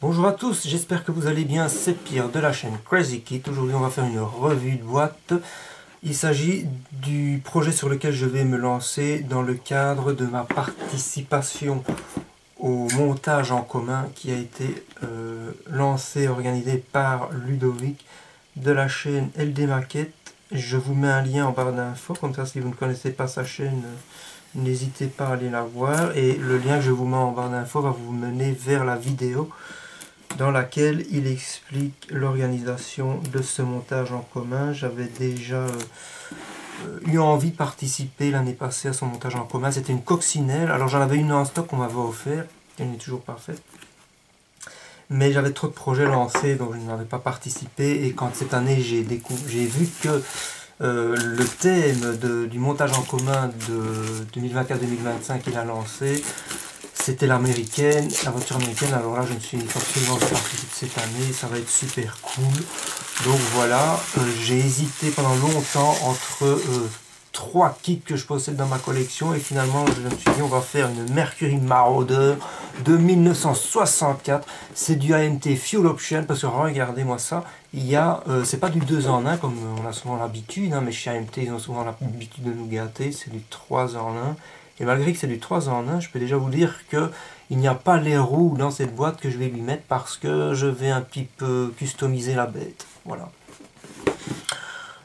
Bonjour à tous, j'espère que vous allez bien, c'est Pierre de la chaîne Crazy Kit. Aujourd'hui on va faire une revue de boîte. Il s'agit du projet sur lequel je vais me lancer dans le cadre de ma participation au montage en commun qui a été lancé, organisé par Ludovic de la chaîne LD Maquette. Je vous mets un lien en barre d'infos, comme ça si vous ne connaissez pas sa chaîne, n'hésitez pas à aller la voir. Et le lien que je vous mets en barre d'infos va vous mener vers la vidéo dans laquelle il explique l'organisation de ce montage en commun. J'avais déjà eu envie de participer l'année passée à son montage en commun. C'était une coccinelle. Alors j'en avais une en stock qu'on m'avait offert. Elle n'est toujours pas faite. Mais j'avais trop de projets lancés, donc je n'avais pas participé. Et quand cette année j'ai vu que le thème du montage en commun de 2024-2025 qu'il a lancé, c'était l'américaine, la voiture américaine. Alors là je me suis dit absolument je participe cette année, ça va être super cool. Donc voilà, j'ai hésité pendant longtemps entre trois kits que je possède dans ma collection, et finalement je me suis dit on va faire une Mercury Marauder de 1964. C'est du AMT Fuel Option, parce que regardez-moi ça, il y a, c'est pas du 2 en 1 comme on a souvent l'habitude, hein, mais chez AMT ils ont souvent l'habitude de nous gâter, c'est du 3 en 1. Et malgré que c'est du 3 en 1, je peux déjà vous dire que il n'y a pas les roues dans cette boîte que je vais lui mettre, parce que je vais un petit peu customiser la bête. Voilà.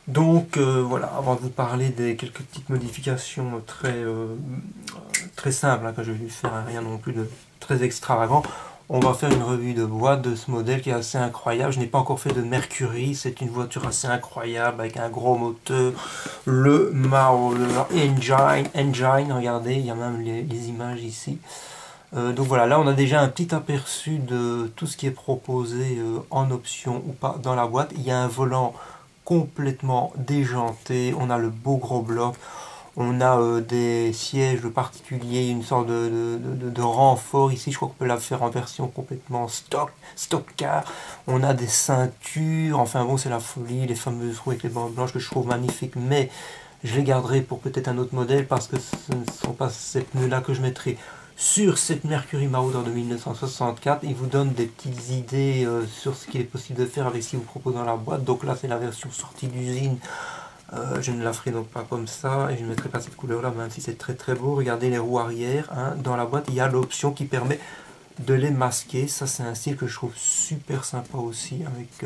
Donc voilà, avant de vous parler des quelques petites modifications très simples hein, que je vais lui faire, hein, rien non plus de très extravagant, on va faire une revue de boîte de ce modèle qui est assez incroyable. Je n'ai pas encore fait de Mercury, c'est une voiture assez incroyable avec un gros moteur, le Marauder Engine, regardez, il y a même les images ici. Donc voilà, là on a déjà un petit aperçu de tout ce qui est proposé en option ou pas dans la boîte. Il y a un volant complètement déjanté, on a le beau gros bloc, on a des sièges particuliers, une sorte de renfort ici. Je crois qu'on peut la faire en version complètement stock car. On a des ceintures, enfin bon c'est la folie, les fameuses roues avec les bandes blanches que je trouve magnifiques, mais je les garderai pour peut-être un autre modèle, parce que ce ne sont pas ces pneus là que je mettrai sur cette Mercury Marauder de 1964. Il vous donne des petites idées sur ce qu'il est possible de faire avec ce qu'il vous propose dans la boîte. Donc là c'est la version sortie d'usine. Je ne la ferai donc pas comme ça, et je ne mettrai pas cette couleur là, même si c'est très beau. Regardez les roues arrière, hein. Dans la boîte il y a l'option qui permet de les masquer. Ça c'est un style que je trouve super sympa aussi, avec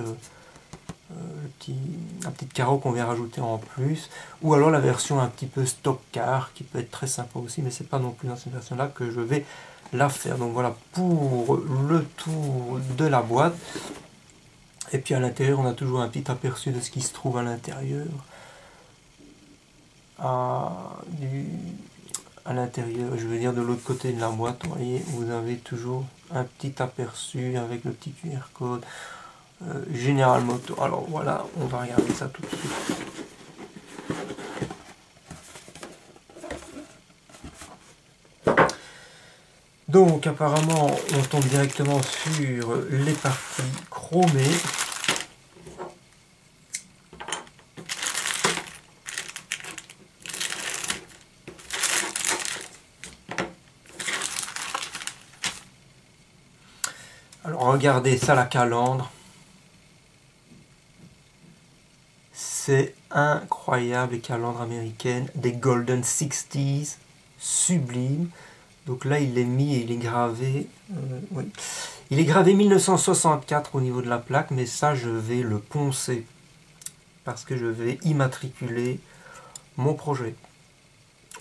un petit carreau qu'on vient rajouter en plus, ou alors la version un petit peu stock car qui peut être très sympa aussi, mais c'est pas non plus dans cette version là que je vais la faire. Donc voilà pour le tour de la boîte. Et puis à l'intérieur on a toujours un petit aperçu de ce qui se trouve à l'intérieur. À l'intérieur, je veux dire de l'autre côté de la boîte, vous voyez, vous avez toujours un petit aperçu avec le petit QR code. General Moto. Alors voilà, on va regarder ça tout de suite. Donc apparemment on tombe directement sur les parties chromées. Alors regardez ça, la calandre. C'est incroyable, les calandres américaines, des Golden 60s, sublimes. Donc là il est mis et il est gravé, oui. Il est gravé 1964 au niveau de la plaque, mais ça je vais le poncer, parce que je vais immatriculer mon projet.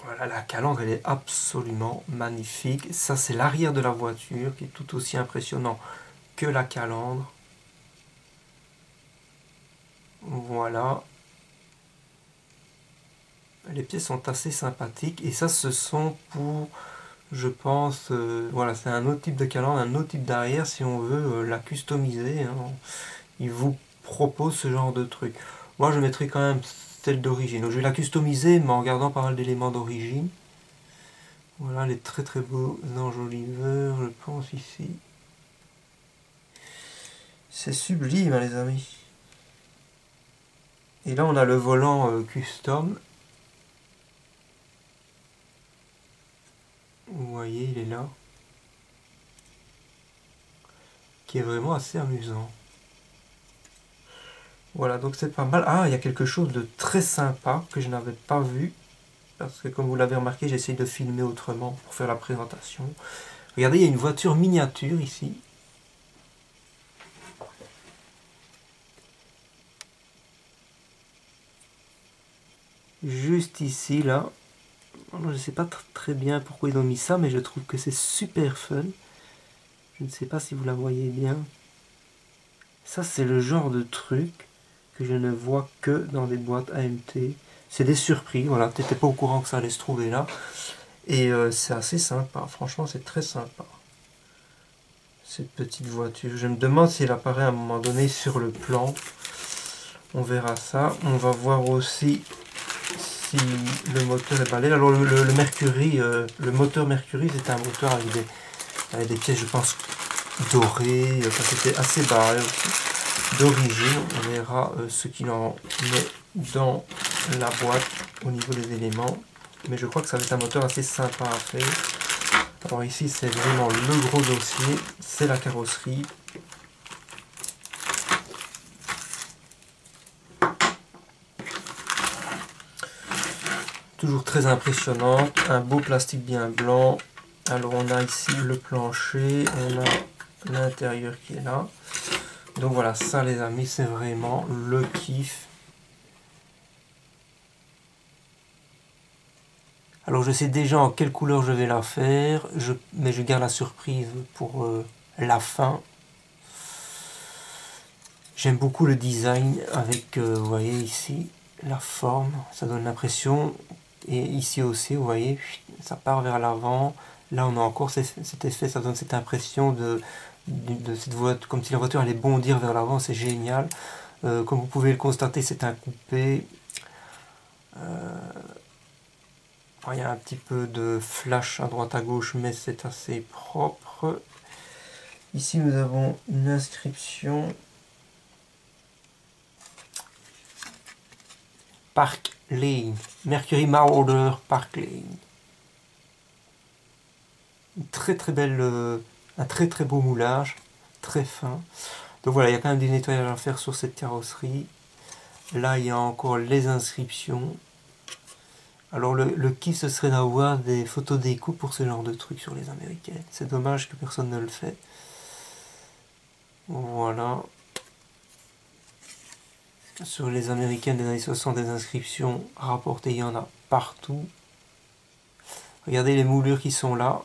Voilà, la calandre elle est absolument magnifique. Ça c'est l'arrière de la voiture qui est tout aussi impressionnant que la calandre. Voilà. Les pièces sont assez sympathiques, et ça ce sont pour, je pense, voilà, c'est un autre type de calandre, un autre type d'arrière si on veut la customiser, hein. Il vous propose ce genre de truc. Moi je mettrai quand même celle d'origine. Je vais la customiser mais en gardant pas mal d'éléments d'origine. Voilà les très beaux enjoliveurs, je pense ici. C'est sublime hein, les amis. Et là on a le volant custom. Vous voyez, il est là. qui est vraiment assez amusant. Voilà, donc c'est pas mal. Ah, il y a quelque chose de très sympa que je n'avais pas vu. Parce que comme vous l'avez remarqué, j'essaye de filmer autrement pour faire la présentation. Regardez, il y a une voiture miniature ici. Juste ici, là. Je ne sais pas très bien pourquoi ils ont mis ça, mais je trouve que c'est super fun. Je ne sais pas si vous la voyez bien. Ça, c'est le genre de truc que je ne vois que dans des boîtes AMT. C'est des surprises, voilà. T'étais pas au courant que ça allait se trouver là. Et c'est assez sympa. Franchement, c'est très sympa. Cette petite voiture. Je me demande si elle apparaît à un moment donné sur le plan. On verra ça. On va voir aussi si le moteur est balayé. Alors le Mercury, le moteur Mercury, c'est un moteur avec des pièces, je pense, dorées. Enfin, c'était assez barré aussi. D'origine, on verra ce qu'il en met dans la boîte au niveau des éléments. Mais je crois que ça va être un moteur assez sympa à faire. Alors ici, c'est vraiment le gros dossier, c'est la carrosserie. Toujours très impressionnante, un beau plastique bien blanc. Alors on a ici le plancher, on a l'intérieur qui est là. Donc voilà, ça les amis, c'est vraiment le kiff. Alors je sais déjà en quelle couleur je vais la faire, mais je garde la surprise pour la fin. J'aime beaucoup le design avec, vous voyez ici, la forme, ça donne l'impression. Et ici aussi, vous voyez, ça part vers l'avant. Là, on a encore cet effet, ça donne cette impression de cette voiture, comme si la voiture allait bondir vers l'avant, c'est génial. Comme vous pouvez le constater, c'est un coupé. Il y a un petit peu de flash à droite à gauche, mais c'est assez propre. Ici, nous avons une inscription. Park Lane. Mercury Marauder Park Lane. Une très très belle, un très très beau moulage, très fin. Donc voilà, il y a quand même du nettoyage à faire sur cette carrosserie. Là, il y a encore les inscriptions. Alors le kiff, ce serait d'avoir des photos d'écho pour ce genre de trucs sur les américaines. C'est dommage que personne ne le fait. Voilà. Sur les américaines des années 60, des inscriptions rapportées, il y en a partout. Regardez les moulures qui sont là.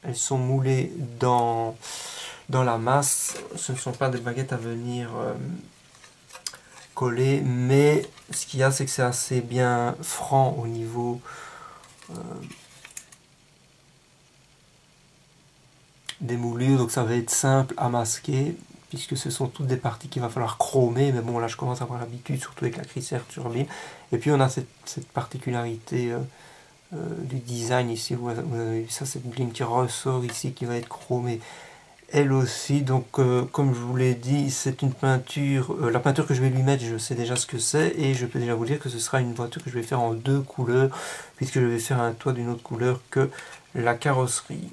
Elles sont moulées dans la masse. Ce ne sont pas des baguettes à venir coller, mais ce qu'il y a, c'est que c'est assez bien franc au niveau des moulures, donc ça va être simple à masquer, puisque ce sont toutes des parties qu'il va falloir chromer, mais bon, là je commence à avoir l'habitude, surtout avec la Chrysler Turbine. Et puis on a cette particularité du design ici, vous avez vu ça, cette ligne qui ressort ici, qui va être chromée elle aussi. Donc comme je vous l'ai dit, c'est une peinture, la peinture que je vais lui mettre, je sais déjà ce que c'est, et je peux déjà vous dire que ce sera une voiture que je vais faire en deux couleurs, puisque je vais faire un toit d'une autre couleur que la carrosserie.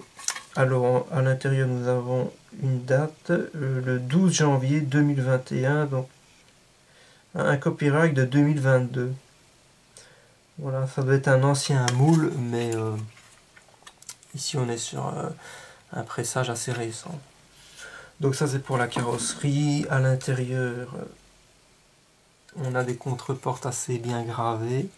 Alors à l'intérieur nous avons une date, le 12 janvier 2021, donc un copyright de 2022. Voilà, ça doit être un ancien moule, mais ici on est sur un pressage assez récent. Donc ça c'est pour la carrosserie. À l'intérieur, on a des contreportes assez bien gravées.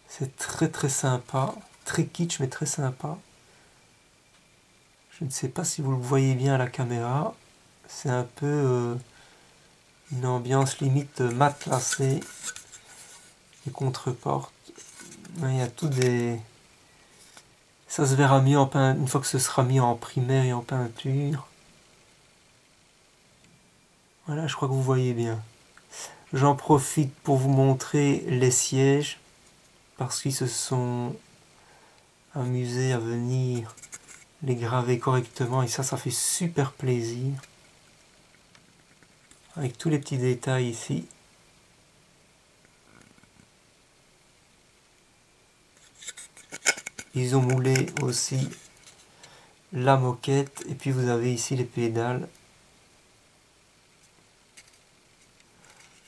C'est très très sympa, très kitsch mais très sympa. Je ne sais pas si vous le voyez bien à la caméra. C'est un peu une ambiance limite matelassée. Les contreportes. Il y a tout des... Ça se verra mieux en une fois que ce sera mis en primaire et en peinture. Voilà, je crois que vous voyez bien. J'en profite pour vous montrer les sièges, parce qu'ils se sont amusés à venir les graver correctement, et ça fait super plaisir. Avec tous les petits détails ici. Ils ont moulé aussi la moquette. Et puis vous avez ici les pédales.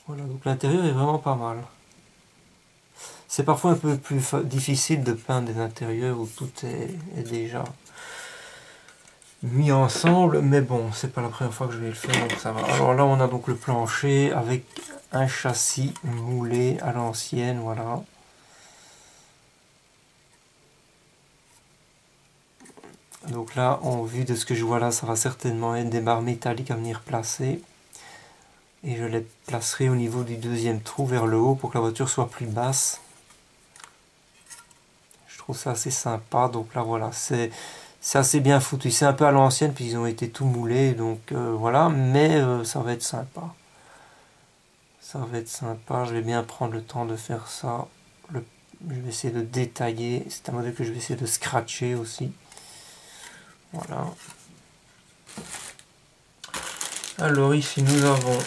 Voilà, donc l'intérieur est vraiment pas mal. C'est parfois un peu plus difficile de peindre des intérieurs où tout est déjà mis ensemble, mais bon, c'est pas la première fois que je vais le faire, donc ça va. Alors là, on a donc le plancher avec un châssis moulé à l'ancienne, voilà. Donc là, en vue de ce que je vois là, ça va certainement être des barres métalliques à venir placer. Et je les placerai au niveau du deuxième trou vers le haut pour que la voiture soit plus basse. Je trouve ça assez sympa, donc là voilà, c'est assez bien foutu. C'est un peu à l'ancienne puisqu'ils ont été tout moulés, donc voilà, mais ça va être sympa. Ça va être sympa, je vais bien prendre le temps de faire ça. Je vais essayer de détailler, c'est un modèle que je vais essayer de scratcher aussi. Voilà. Alors ici nous avons...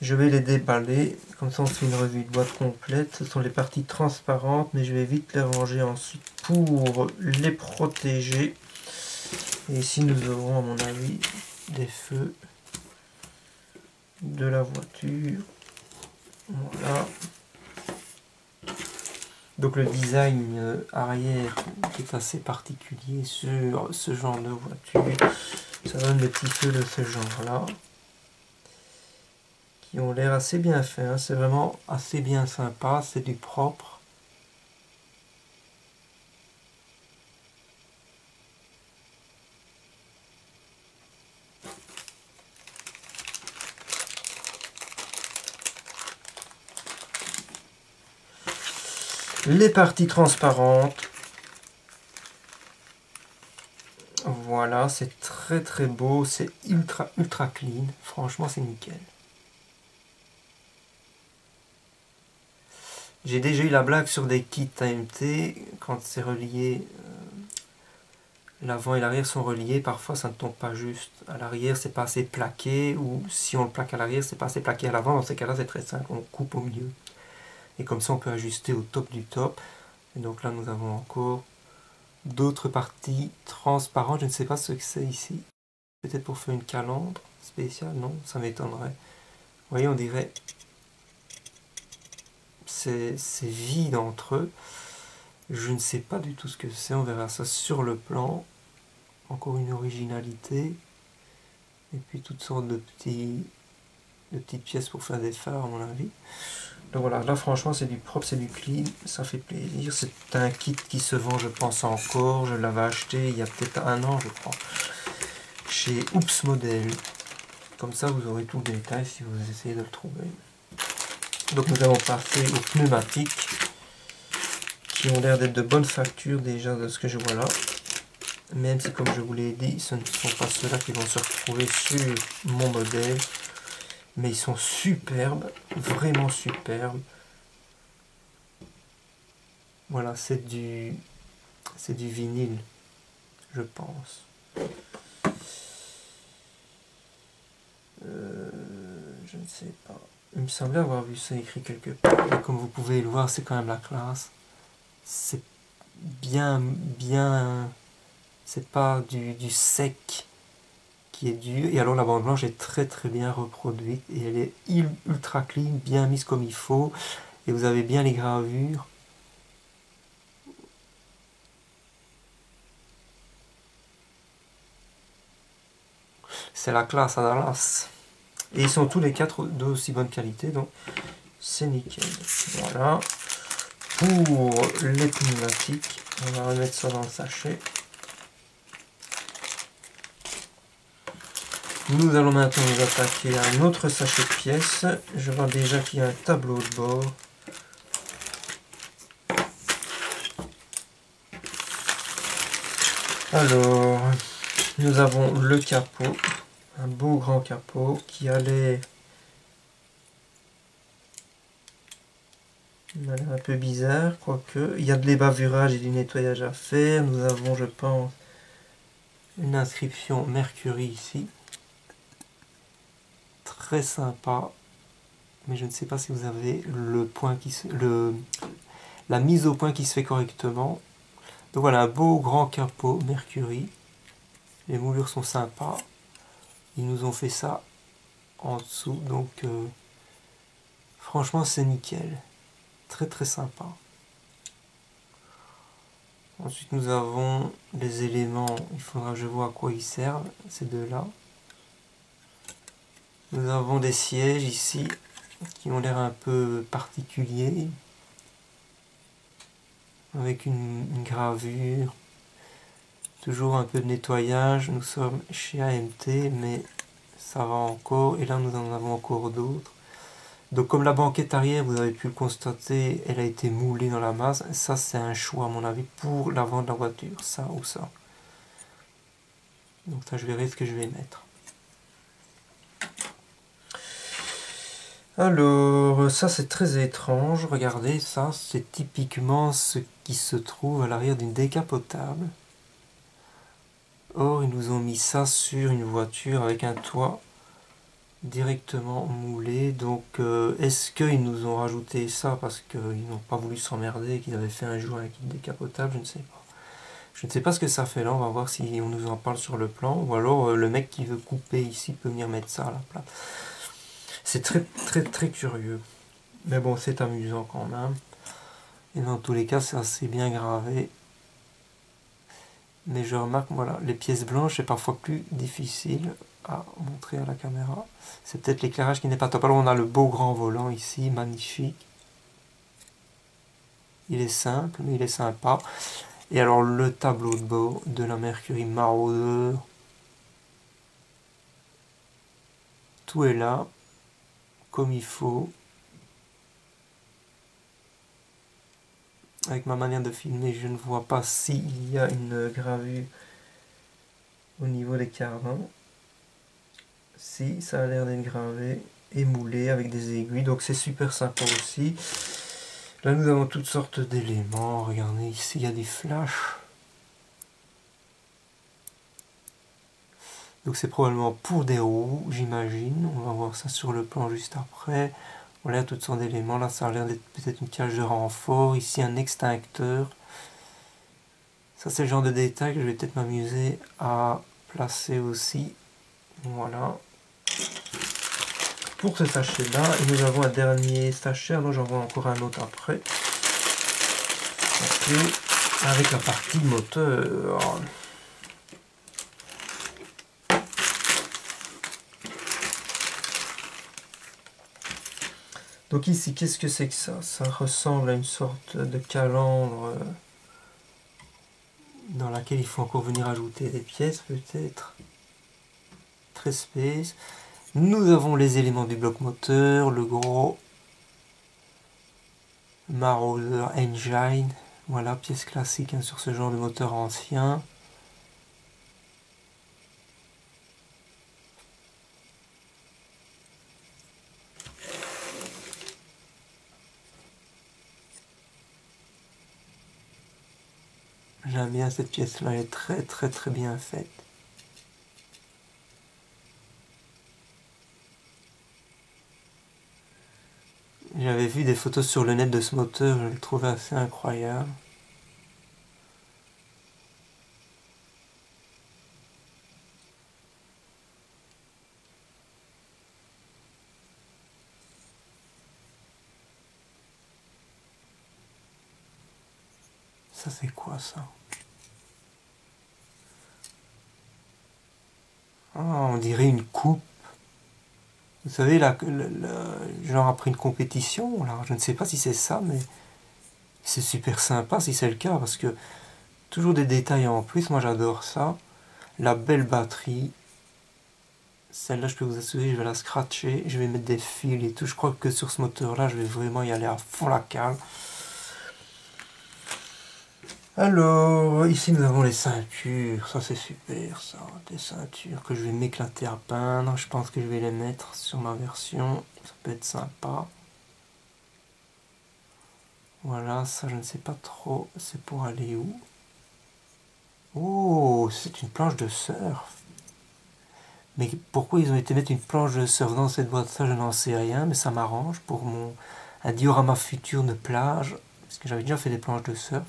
Je vais les déballer, comme ça on fait une revue de boîte complète. Ce sont les parties transparentes, mais je vais vite les ranger ensuite pour les protéger. Et ici nous aurons à mon avis des feux de la voiture. Voilà. Donc le design arrière qui est assez particulier sur ce genre de voiture. Ça donne des petits feux de ce genre là. Qui ont l'air assez bien faits. Hein. C'est vraiment assez bien sympa. C'est du propre. Les parties transparentes. Voilà, c'est très très beau, c'est ultra clean, franchement c'est nickel. J'ai déjà eu la blague sur des kits AMT, quand c'est relié, l'avant et l'arrière sont reliés, parfois ça ne tombe pas juste. À l'arrière c'est pas assez plaqué, ou si on le plaque à l'arrière c'est pas assez plaqué à l'avant, dans ces cas-là c'est très simple, on coupe au milieu. Et comme ça on peut ajuster au top du top. Et donc là nous avons encore d'autres parties transparentes, je ne sais pas ce que c'est ici. Peut-être pour faire une calandre spéciale, non, ça m'étonnerait. Vous voyez, on dirait c'est vide entre eux. Je ne sais pas du tout ce que c'est, on verra ça sur le plan. Encore une originalité. Et puis toutes sortes de petites pièces pour faire des phares à mon avis. Donc voilà, là franchement c'est du propre, c'est du clean, ça fait plaisir. C'est un kit qui se vend je pense encore, je l'avais acheté il y a peut-être 1 an je crois. Chez Oops Model. Comme ça vous aurez tout le détail si vous essayez de le trouver. Donc nous allons passer aux pneumatiques qui ont l'air d'être de bonne facture déjà de ce que je vois là. Même si comme je vous l'ai dit, ce ne sont pas ceux-là qui vont se retrouver sur mon modèle. Mais ils sont superbes, vraiment superbes. Voilà, c'est du vinyle, je pense. Je ne sais pas. Il me semblait avoir vu ça écrit quelque part. Et comme vous pouvez le voir, c'est quand même la classe. C'est bien, c'est pas du sec qui est dur. Et alors la bande blanche est très très bien reproduite. Et elle est ultra clean, bien mise comme il faut. Et vous avez bien les gravures. C'est la classe à Dallas. Et ils sont tous les 4 d'aussi bonne qualité, donc c'est nickel. Voilà. Pour les pneumatiques, on va remettre ça dans le sachet. Nous allons maintenant nous attaquer à un autre sachet de pièces. Je vois déjà qu'il y a un tableau de bord. Alors, nous avons le capot. Un beau grand capot qui a l'air un peu bizarre, quoique. Il y a de l'ébavurage et du nettoyage à faire. Nous avons, je pense, une inscription Mercury ici. Très sympa. Mais je ne sais pas si vous avez le point la mise au point qui se fait correctement. Donc voilà, un beau grand capot Mercury. Les moulures sont sympas. Ils nous ont fait ça en dessous, donc franchement c'est nickel. Très très sympa. Ensuite nous avons les éléments, il faudra que je vois à quoi ils servent, ces deux-là. Nous avons des sièges ici qui ont l'air un peu particuliers, avec une gravure, toujours un peu de nettoyage. Nous sommes chez AMT, mais ça va encore, et là nous en avons encore d'autres. Donc comme la banquette arrière, vous avez pu le constater, elle a été moulée dans la masse. Ça c'est un choix à mon avis pour l'avant de la voiture, ça ou ça. Donc ça je verrai ce que je vais mettre. Alors ça c'est très étrange, regardez ça, c'est typiquement ce qui se trouve à l'arrière d'une décapotable. Or ils nous ont mis ça sur une voiture avec un toit directement moulé. Donc est-ce qu'ils nous ont rajouté ça parce qu'ils n'ont pas voulu s'emmerder, qu'ils avaient fait un jour un kit décapotable, je ne sais pas. Je ne sais pas ce que ça fait là, on va voir si on nous en parle sur le plan, ou alors le mec qui veut couper ici peut venir mettre ça à la place. C'est très très très curieux, mais bon c'est amusant quand même, et dans tous les cas c'est assez bien gravé. Mais je remarque, voilà, les pièces blanches c'est parfois plus difficile à montrer à la caméra. C'est peut-être l'éclairage qui n'est pas top. Alors on a le beau grand volant ici, magnifique. Il est simple, mais il est sympa. Et alors le tableau de bord de la Mercury Marauder. Tout est là, comme il faut. Avec ma manière de filmer, je ne vois pas s'il y a une gravure au niveau des carvans. Si, ça a l'air d'être gravé et moulé avec des aiguilles, donc c'est super sympa aussi. Là nous avons toutes sortes d'éléments, regardez ici il y a des flashs. Donc c'est probablement pour des roues, j'imagine, on va voir ça sur le plan juste après. Voilà toutes sortes d'éléments, là ça a l'air d'être peut-être une cage de renfort, ici un extincteur. Ça c'est le genre de détail que je vais peut-être m'amuser à placer aussi. Voilà. Pour ce sachet là, et nous avons un dernier sachet, alors j'en vois encore un autre après. Okay. Avec la partie moteur. Donc ici, qu'est-ce que c'est que ça? Ça ressemble à une sorte de calandre dans laquelle il faut encore venir ajouter des pièces peut-être. Très space. Nous avons les éléments du bloc moteur, le gros Marauder Engine. Voilà, pièce classique hein, sur ce genre de moteur ancien. J'aime bien cette pièce-là, elle est très très très bien faite. J'avais vu des photos sur le net de ce moteur, je le trouvais assez incroyable. Ça c'est quoi ça? Ah, on dirait une coupe. Vous savez, là, genre après une compétition, là, je ne sais pas si c'est ça, mais c'est super sympa si c'est le cas, parce que toujours des détails en plus, moi j'adore ça. La belle batterie, celle-là je peux vous assurer, je vais la scratcher, je vais mettre des fils et tout. Je crois que sur ce moteur-là, je vais vraiment y aller à fond la cale. Alors, ici nous avons les ceintures, ça c'est super ça, des ceintures que je vais m'éclater à peindre, je pense que je vais les mettre sur ma version, ça peut être sympa. Voilà, ça je ne sais pas trop, c'est pour aller où? Oh, c'est une planche de surf. Mais pourquoi ils ont été mettre une planche de surf dans cette boîte, ça je n'en sais rien, mais ça m'arrange pour un diorama futur de plage. parce que j'avais déjà fait des planches de surf.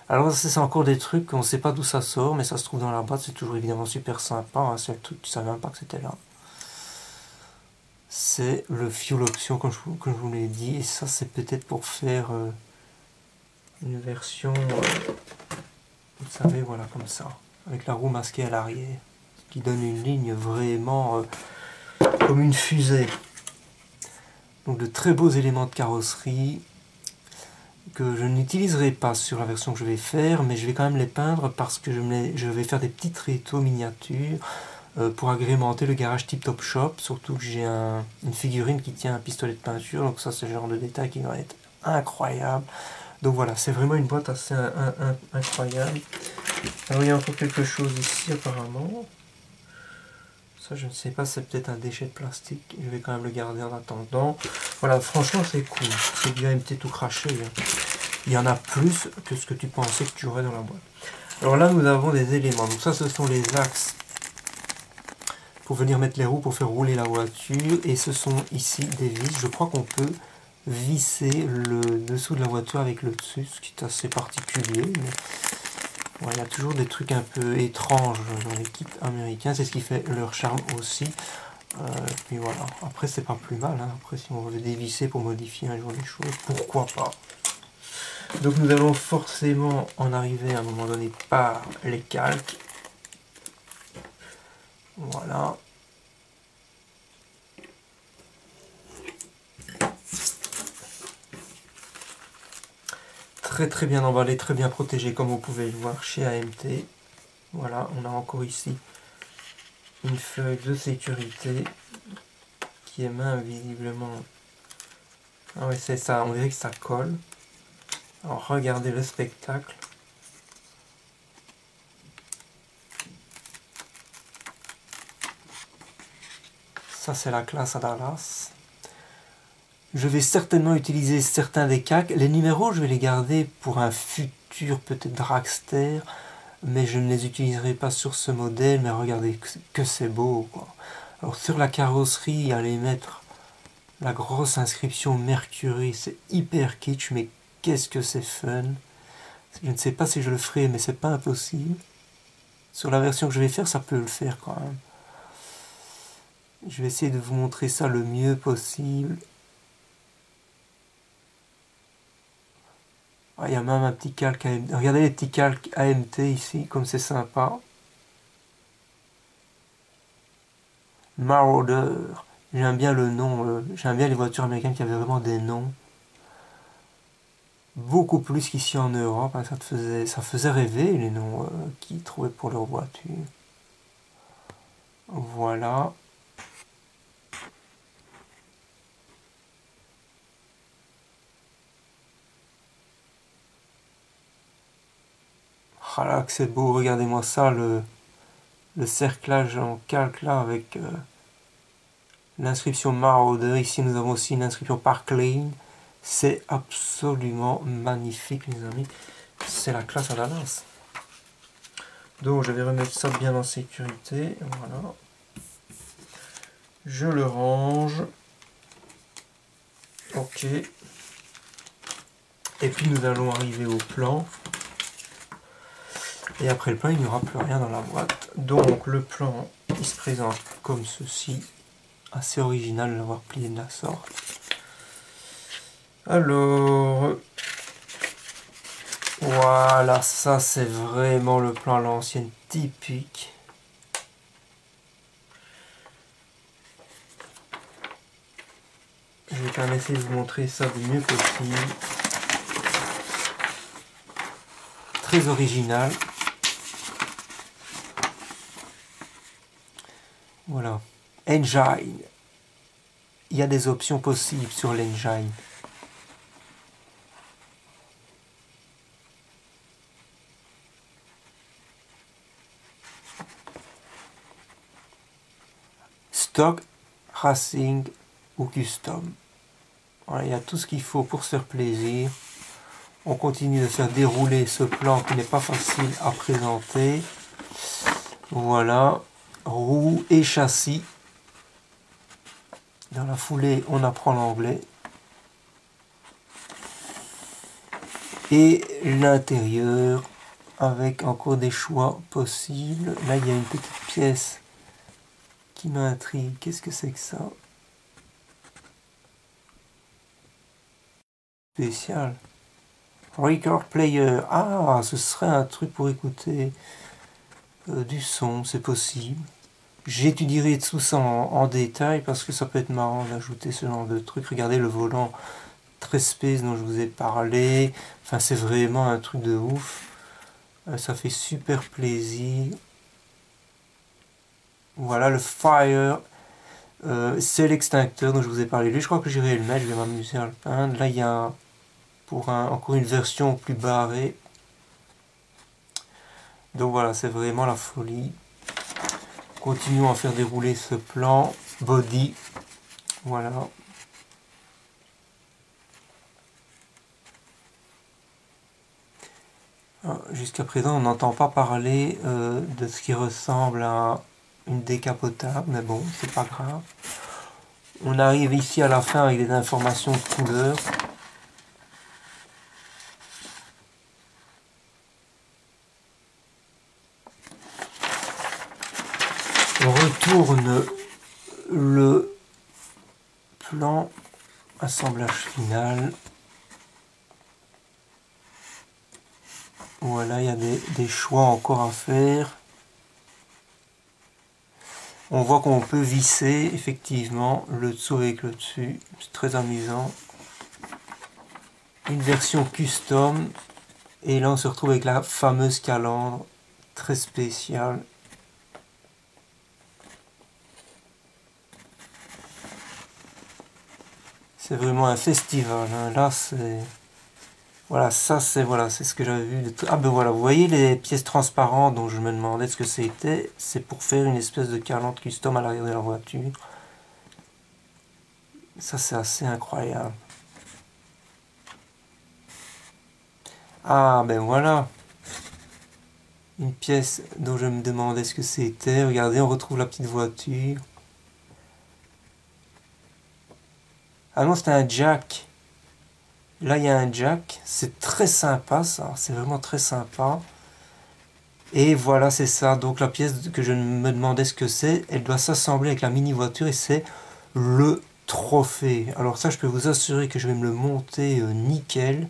Alors c'est encore des trucs, on ne sait pas d'où ça sort, mais ça se trouve dans la boîte, c'est toujours évidemment super sympa, hein, c'est le truc, tu savais même pas que c'était là. C'est le fuel option, comme je vous l'ai dit, et ça c'est peut-être pour faire une version, vous savez, voilà, comme ça, avec la roue masquée à l'arrière, qui donne une ligne vraiment comme une fusée. Donc de très beaux éléments de carrosserie, que je n'utiliserai pas sur la version que je vais faire, mais je vais quand même les peindre parce que je vais faire des petits tréteaux miniatures pour agrémenter le garage Tip Top Shop, surtout que j'ai une figurine qui tient un pistolet de peinture, donc ça c'est le genre de détail qui va être incroyable. Donc voilà, c'est vraiment une boîte assez incroyable. Alors il y a encore quelque chose ici apparemment. Ça je ne sais pas, c'est peut-être un déchet de plastique, je vais quand même le garder en attendant. Voilà, franchement c'est cool, c'est bien MT tout craché. Hein. Il y en a plus que ce que tu pensais que tu aurais dans la boîte. Alors là nous avons des éléments, donc ça ce sont les axes pour venir mettre les roues pour faire rouler la voiture, et ce sont ici des vis. Je crois qu'on peut visser le dessous de la voiture avec le dessus, ce qui est assez particulier, mais ouais, il y a toujours des trucs un peu étranges dans les kits américains, c'est ce qui fait leur charme aussi. Puis voilà, après c'est pas plus mal, hein. Après si on veut dévisser pour modifier un jour les choses, pourquoi pas. Donc nous allons forcément en arriver à un moment donné par les calques. Voilà. Très très bien emballé, très bien protégé comme vous pouvez le voir chez AMT. Voilà, on a encore ici une feuille de sécurité qui est même visiblement... Ah oui c'est ça, on dirait que ça colle. Alors regardez le spectacle. Ça c'est la classe à Dallas. Je vais certainement utiliser certains des calques. Les numéros je vais les garder pour un futur peut-être dragster, mais je ne les utiliserai pas sur ce modèle. Mais regardez que c'est beau quoi. Alors sur la carrosserie, allez mettre la grosse inscription Mercury, c'est hyper kitsch, mais qu'est-ce que c'est fun. Je ne sais pas si je le ferai, mais c'est pas impossible. Sur la version que je vais faire, ça peut le faire quand même. Je vais essayer de vous montrer ça le mieux possible. Ah, il y a même un petit calque AMT. Regardez les petits calques AMT ici, comme c'est sympa. Marauder. J'aime bien le nom. J'aime bien les voitures américaines qui avaient vraiment des noms. Beaucoup plus qu'ici en Europe. Hein, ça faisait rêver les noms qu'ils trouvaient pour leur voiture. Voilà. Ah là que c'est beau, regardez-moi ça, le cerclage en calque là avec l'inscription Marauder. Ici nous avons aussi une inscription Park Lane. C'est absolument magnifique les amis. C'est la classe à Dallas. Donc je vais remettre ça bien en sécurité. Voilà. Je le range. Ok. Et puis nous allons arriver au plan. Et après le plan, il n'y aura plus rien dans la boîte. Donc le plan, il se présente comme ceci. Assez original de l'avoir plié de la sorte. Alors, voilà, ça c'est vraiment le plan à l'ancienne typique. Je vais quand même essayer de vous montrer ça du mieux possible. Très original. Voilà. Engine. Il y a des options possibles sur l'engine. Stock, racing ou custom. Voilà, il y a tout ce qu'il faut pour se faire plaisir. On continue de faire dérouler ce plan qui n'est pas facile à présenter. Voilà, roues et châssis. Dans la foulée, on apprend l'anglais. Et l'intérieur avec encore des choix possibles. Là il y a une petite pièce qui m'intrigue. Qu'est-ce que c'est que ça? Spécial. Record player. Ah, ce serait un truc pour écouter du son, c'est possible. J'étudierai tout ça en détail parce que ça peut être marrant d'ajouter ce genre de truc. Regardez le volant très space dont je vous ai parlé. Enfin, c'est vraiment un truc de ouf. Ça fait super plaisir. Voilà le Fire. C'est l'extincteur dont je vous ai parlé. Lui, je crois que j'irai le mettre. Je vais m'amuser à le peindre. Là, il y a encore une version plus barrée. Donc voilà, c'est vraiment la folie. Continuons à faire dérouler ce plan. Body. Voilà. Jusqu'à présent, on n'entend pas parler de ce qui ressemble à une décapotable, mais bon, c'est pas grave. On arrive ici à la fin avec des informations de couleur. On retourne le plan assemblage final. Voilà, il y a des choix encore à faire. On voit qu'on peut visser effectivement le dessous avec le dessus. C'est très amusant. Une version custom. Et là on se retrouve avec la fameuse calandre. Très spéciale. C'est vraiment un festival. Hein. Là c'est... Voilà, ça c'est ce que j'avais vu. Ah ben voilà, vous voyez les pièces transparentes dont je me demandais ce que c'était. C'est pour faire une espèce de calandre custom à l'arrière de la voiture. Ça c'est assez incroyable. Ah ben voilà. Une pièce dont je me demandais ce que c'était. Regardez, on retrouve la petite voiture. Ah non, c'était un jack. Là, il y a un jack. C'est très sympa, ça. C'est vraiment très sympa. Et voilà, c'est ça. Donc, la pièce que je me demandais ce que c'est, elle doit s'assembler avec la mini-voiture et c'est le trophée. Alors ça, je peux vous assurer que je vais me le monter nickel.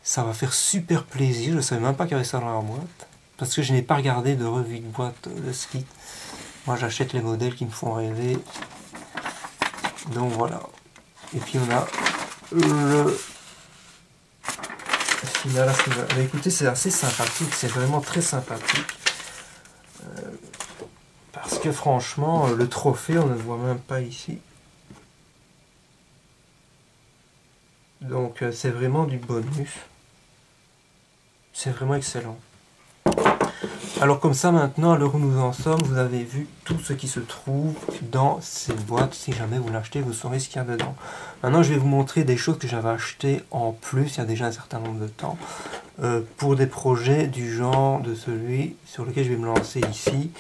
Ça va faire super plaisir. Je ne savais même pas qu'il y avait ça dans la boîte. Parce que je n'ai pas regardé de revue de boîte de ce kit. Moi, j'achète les modèles qui me font rêver. Donc, voilà. Et puis, on a le final. Écoutez, c'est assez sympathique, c'est vraiment très sympathique. Parce que franchement, le trophée, on ne le voit même pas ici. Donc, c'est vraiment du bonus. C'est vraiment excellent. Alors comme ça maintenant, à l'heure où nous en sommes, vous avez vu tout ce qui se trouve dans cette boîte. Si jamais vous l'achetez, vous saurez ce qu'il y a dedans. Maintenant, je vais vous montrer des choses que j'avais achetées en plus, il y a déjà un certain nombre de temps, pour des projets du genre de celui sur lequel je vais me lancer ici.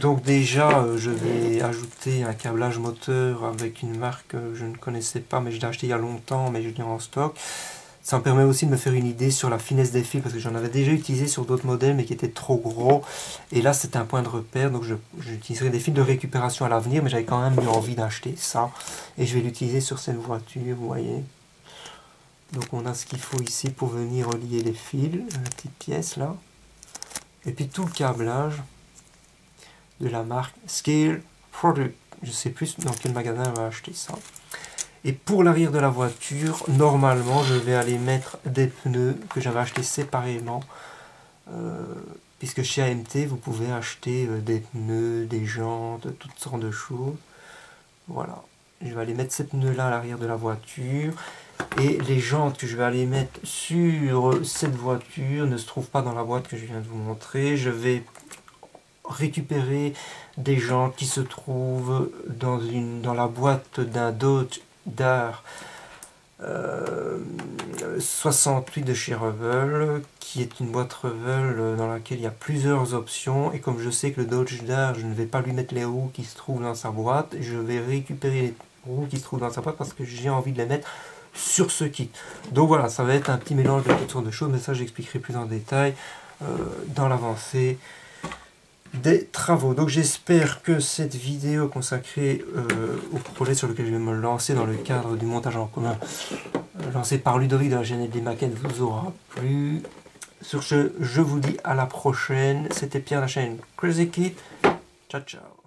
Donc déjà, je vais ajouter un câblage moteur avec une marque que je ne connaissais pas, mais je l'ai acheté il y a longtemps, mais je l'ai en stock. Ça me permet aussi de me faire une idée sur la finesse des fils, parce que j'en avais déjà utilisé sur d'autres modèles, mais qui étaient trop gros. Et là, c'est un point de repère, donc j'utiliserai des fils de récupération à l'avenir, mais j'avais quand même eu envie d'acheter ça. Et je vais l'utiliser sur cette voiture, vous voyez. Donc on a ce qu'il faut ici pour venir relier les fils, la petite pièce là. Et puis tout le câblage de la marque Scale Product. Je sais plus dans quel magasin on va acheter ça. Et pour l'arrière de la voiture, normalement, je vais aller mettre des pneus que j'avais achetés séparément. Puisque chez AMT, vous pouvez acheter des pneus, des jantes, toutes sortes de choses. Voilà. Je vais aller mettre ces pneus-là à l'arrière de la voiture. Et les jantes que je vais aller mettre sur cette voiture ne se trouvent pas dans la boîte que je viens de vous montrer. Je vais récupérer des jantes qui se trouvent dans la boîte d'un Dodge Dart 68 de chez Revell, qui est une boîte Revell dans laquelle il y a plusieurs options. Et comme je sais que le Dodge Dart, je ne vais pas lui mettre les roues qui se trouvent dans sa boîte, je vais récupérer les roues qui se trouvent dans sa boîte parce que j'ai envie de les mettre sur ce kit. Donc voilà, ça va être un petit mélange de toutes sortes de choses, mais ça j'expliquerai plus en détail dans l'avancée des travaux. Donc j'espère que cette vidéo consacrée au projet sur lequel je vais me lancer dans le cadre du montage en commun lancé par Ludovic de la chaîne des maquettes vous aura plu. Sur ce, je vous dis à la prochaine. C'était Pierre de la chaîne Crazy Kit. Ciao ciao.